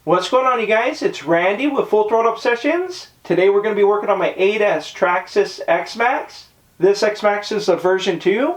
What's going on, you guys? It's Randy with Full Throttle Obsessions. Today we're going to be working on my 8S Traxxas X-MAXX. This X-MAXX is a version 2.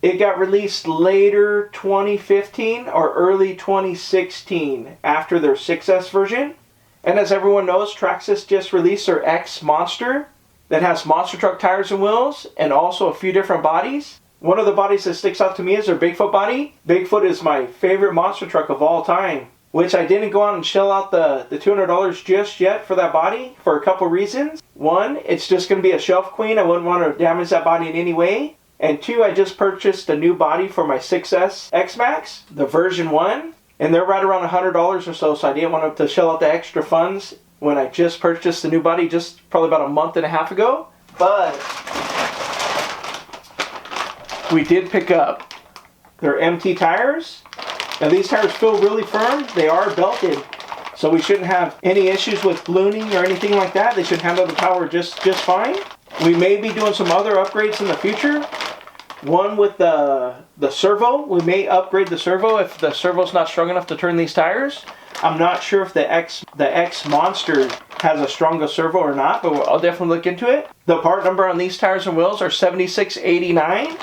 It got released later 2015 or early 2016 after their 6S version. And as everyone knows, Traxxas just released their X Monster that has monster truck tires and wheels and also a few different bodies. One of the bodies that sticks out to me is their Bigfoot body. Bigfoot is my favorite monster truck of all time, which I didn't go out and shell out the $200 just yet for that body for a couple reasons. One, it's just going to be a shelf queen. I wouldn't want to damage that body in any way. And two, I just purchased a new body for my 6S X-MAXX, the version 1. And they're right around $100 or so I didn't want to shell out the extra funds when I just purchased the new body just probably about a month and a half ago. But we did pick up their MT tires. Now these tires feel really firm. They are belted, so we shouldn't have any issues with ballooning or anything like that. They should handle the power just fine. We may be doing some other upgrades in the future. One with the servo. We may upgrade the servo if the servo's not strong enough to turn these tires. I'm not sure if the X Monster has a stronger servo or not, but I'll definitely look into it. The part number on these tires and wheels are 7689.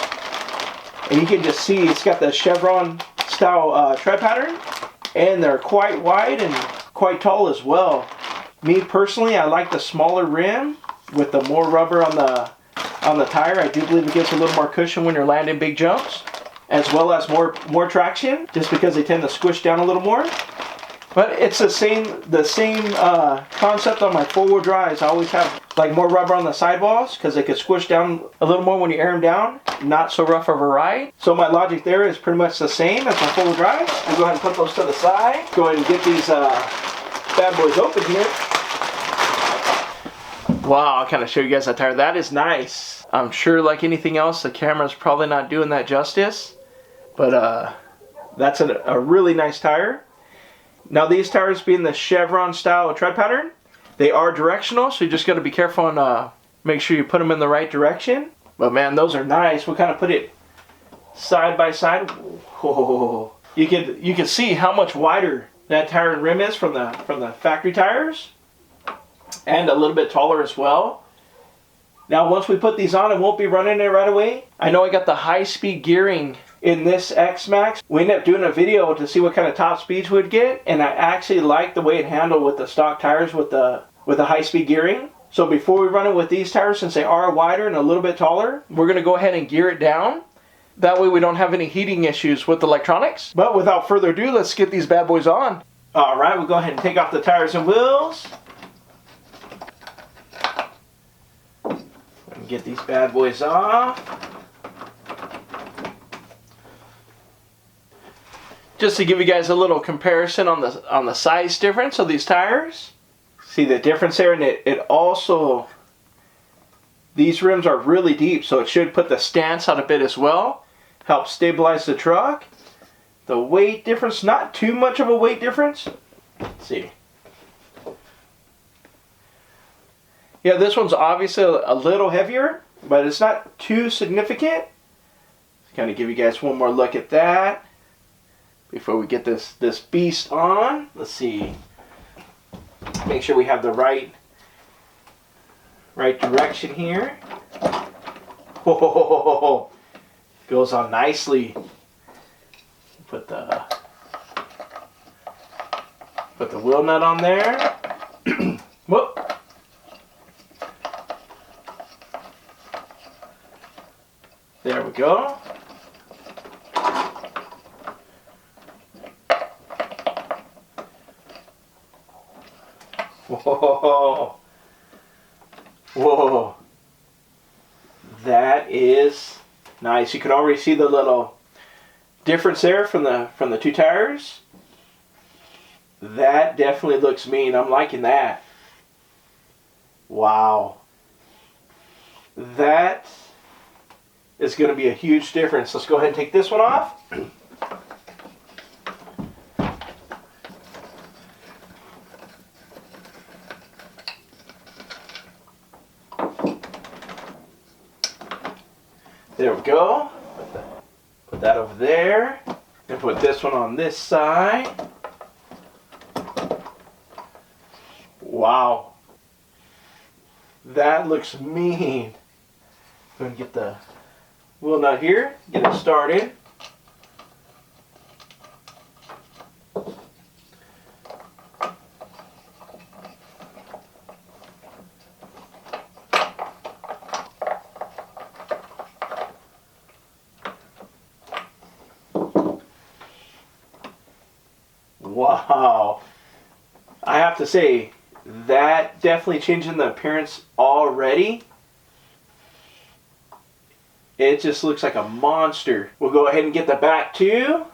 And you can just see it's got the chevron style tread pattern, and they're quite wide and quite tall as well. Me personally, I like the smaller rim with the more rubber on the tire. I do believe it gives a little more cushion when you're landing big jumps, as well as more traction, just because they tend to squish down a little more. But it's the same concept on my four-wheel drives. I always have like more rubber on the sidewalls because they could squish down a little more when you air them down. Not so rough of a ride. So my logic there is pretty much the same as my four-wheel drives. We'll go ahead and put those to the side. Go ahead and get these bad boys open here. Wow, I'll kind of show you guys that tire. That is nice. I'm sure like anything else, the camera's probably not doing that justice. But that's a really nice tire. Now these tires being the chevron style tread pattern, they are directional, so you just got to be careful and make sure you put them in the right direction. But man, those are nice. We'll kind of put it side by side. Whoa. You can see how much wider that tire and rim is from the factory tires, and a little bit taller as well. Now once we put these on, it won't be running it right away. I know I got the high-speed gearing in this X-MAXX. We ended up doing a video to see what kind of top speeds we'd get, and I actually like the way it handled with the stock tires with the high-speed gearing. So before we run it with these tires, since they are wider and a little bit taller, we're going to go ahead and gear it down. That way we don't have any heating issues with electronics. But without further ado, let's get these bad boys on. Alright, we'll go ahead and take off the tires and wheels. And get these bad boys off. Just to give you guys a little comparison on the size difference of these tires. See the difference there, and it also, these rims are really deep, so it should put the stance out a bit as well. Help stabilize the truck. The weight difference, not too much of a weight difference. Let's see. Yeah, this one's obviously a little heavier, but it's not too significant. Kind of give you guys one more look at that before we get this beast on. Let's see. Make sure we have the right direction here. Whoa, goes on nicely. Put the wheel nut on there. Whoop. There we go. Whoa. Whoa. That is nice. You can already see the little difference there from the two tires. That definitely looks mean. I'm liking that. Wow. That is going to be a huge difference. Let's go ahead and take this one off. There we go. Put that over there. And put this one on this side. Wow. That looks mean. Go ahead and get the wheel nut here, get it started. Wow. I have to say, that definitely changing the appearance already. It just looks like a monster. We'll go ahead and get the back too.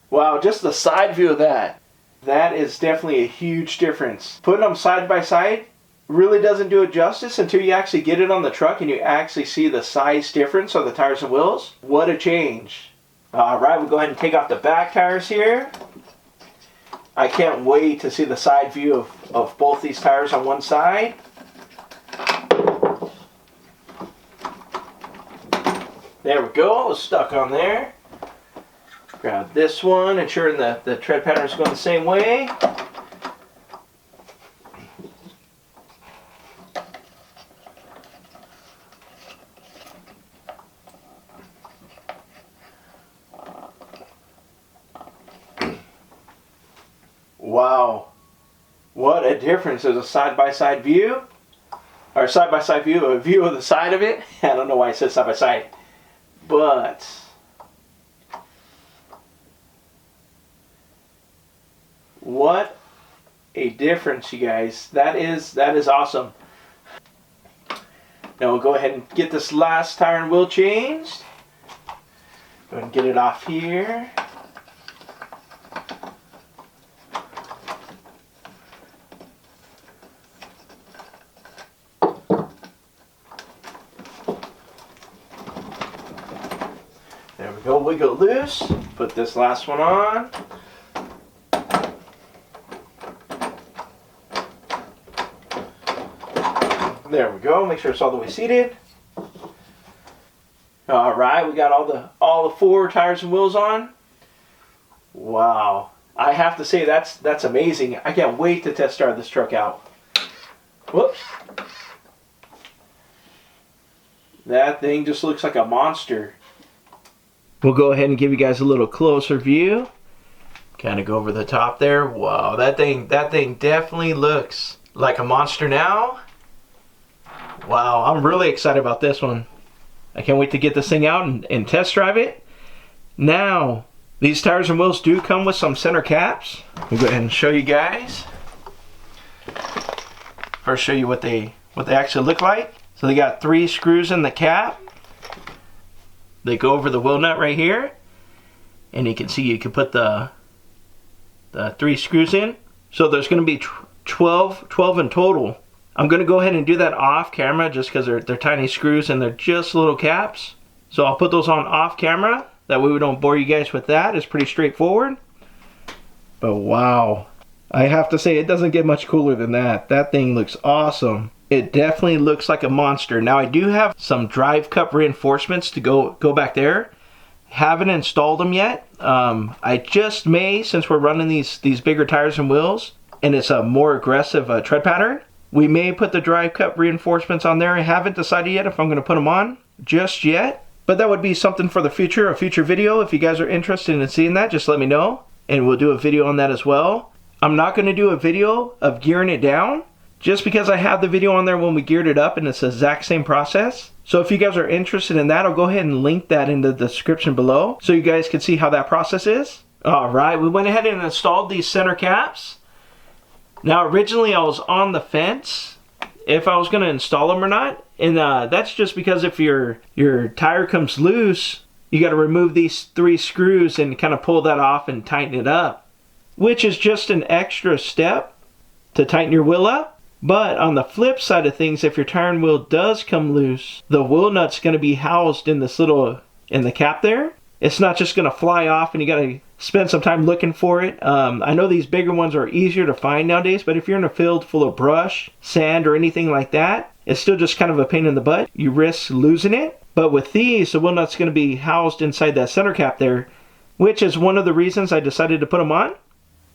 Wow, just the side view of that. That is definitely a huge difference. Putting them side by side really doesn't do it justice until you actually get it on the truck and you actually see the size difference of the tires and wheels. What a change. Alright, we'll go ahead and take off the back tires here. I can't wait to see the side view of both these tires on one side. There we go, it's stuck on there. Grab this one, ensuring the tread pattern is going the same way. Wow, what a difference. There's a side-by-side view, or side-by-side view, a view of the side of it. I don't know why I said side-by-side, but what a difference, you guys. That is awesome. Now we'll go ahead and get this last tire and wheel changed. Go ahead and get it off here. There we go, wiggle it loose. Put this last one on. There we go, make sure it's all the way seated. Alright, we got all the 4 tires and wheels on. Wow. I have to say that's amazing. I can't wait to test drive this truck out. Whoops. That thing just looks like a monster. We'll go ahead and give you guys a little closer view. Kind of go over the top there. Wow, that thing definitely looks like a monster now. Wow, I'm really excited about this one. I can't wait to get this thing out and test drive it. Now, these tires and wheels do come with some center caps. We'll go ahead and show you guys. First show you what they actually look like. So they got 3 screws in the cap. They go over the wheel nut right here, and you can see you can put the 3 screws in. So there's going to be 12 in total. I'm going to go ahead and do that off camera just because they're tiny screws and they're just little caps. So I'll put those on off camera. That way we don't bore you guys with that. It's pretty straightforward. But wow, I have to say it doesn't get much cooler than that. That thing looks awesome. It definitely looks like a monster. Now I do have some drive cup reinforcements to go back there. Haven't installed them yet. I just may, since we're running these bigger tires and wheels and it's a more aggressive tread pattern, we may put the drive cup reinforcements on there. I haven't decided yet if I'm going to put them on just yet, but that would be something for the future, a future video. If you guys are interested in seeing that, just let me know and we'll do a video on that as well. I'm not going to do a video of gearing it down just because I have the video on there when we geared it up and it's the exact same process. So if you guys are interested in that, I'll go ahead and link that in the description below so you guys can see how that process is. Alright, we went ahead and installed these center caps. Now originally I was on the fence if I was going to install them or not, and that's just because if your tire comes loose, you got to remove these 3 screws and kind of pull that off and tighten it up, which is just an extra step to tighten your wheel up. But on the flip side of things, if your tire and wheel does come loose, the wheel nut's going to be housed in this in the cap there. It's not just going to fly off and you got to spend some time looking for it. I know these bigger ones are easier to find nowadays, but if you're in a field full of brush, sand, or anything like that, it's still just kind of a pain in the butt. You risk losing it. But with these, the wheel nut's going to be housed inside that center cap there, which is one of the reasons I decided to put them on.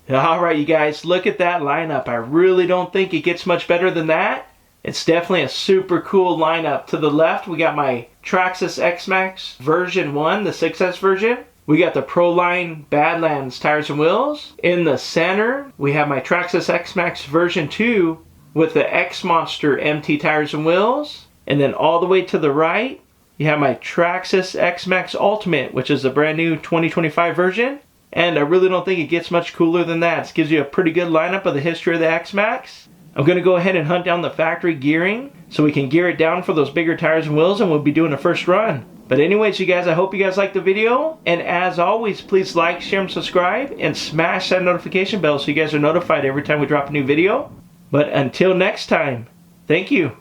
Alright you guys, look at that lineup. I really don't think it gets much better than that. It's definitely a super cool lineup. To the left, we got my Traxxas X-MAXX version 1, the 6S version. We got the Proline Badlands tires and wheels. In the center, we have my Traxxas X-MAXX version 2 with the X-Monster MT tires and wheels. And then all the way to the right, you have my Traxxas X-MAXX Ultimate, which is the brand new 2025 version. And I really don't think it gets much cooler than that. It gives you a pretty good lineup of the history of the X-MAXX. I'm going to go ahead and hunt down the factory gearing so we can gear it down for those bigger tires and wheels, and we'll be doing a first run. But anyways, you guys, I hope you guys liked the video. And as always, please like, share, and subscribe. And smash that notification bell so you guys are notified every time we drop a new video. But until next time, thank you.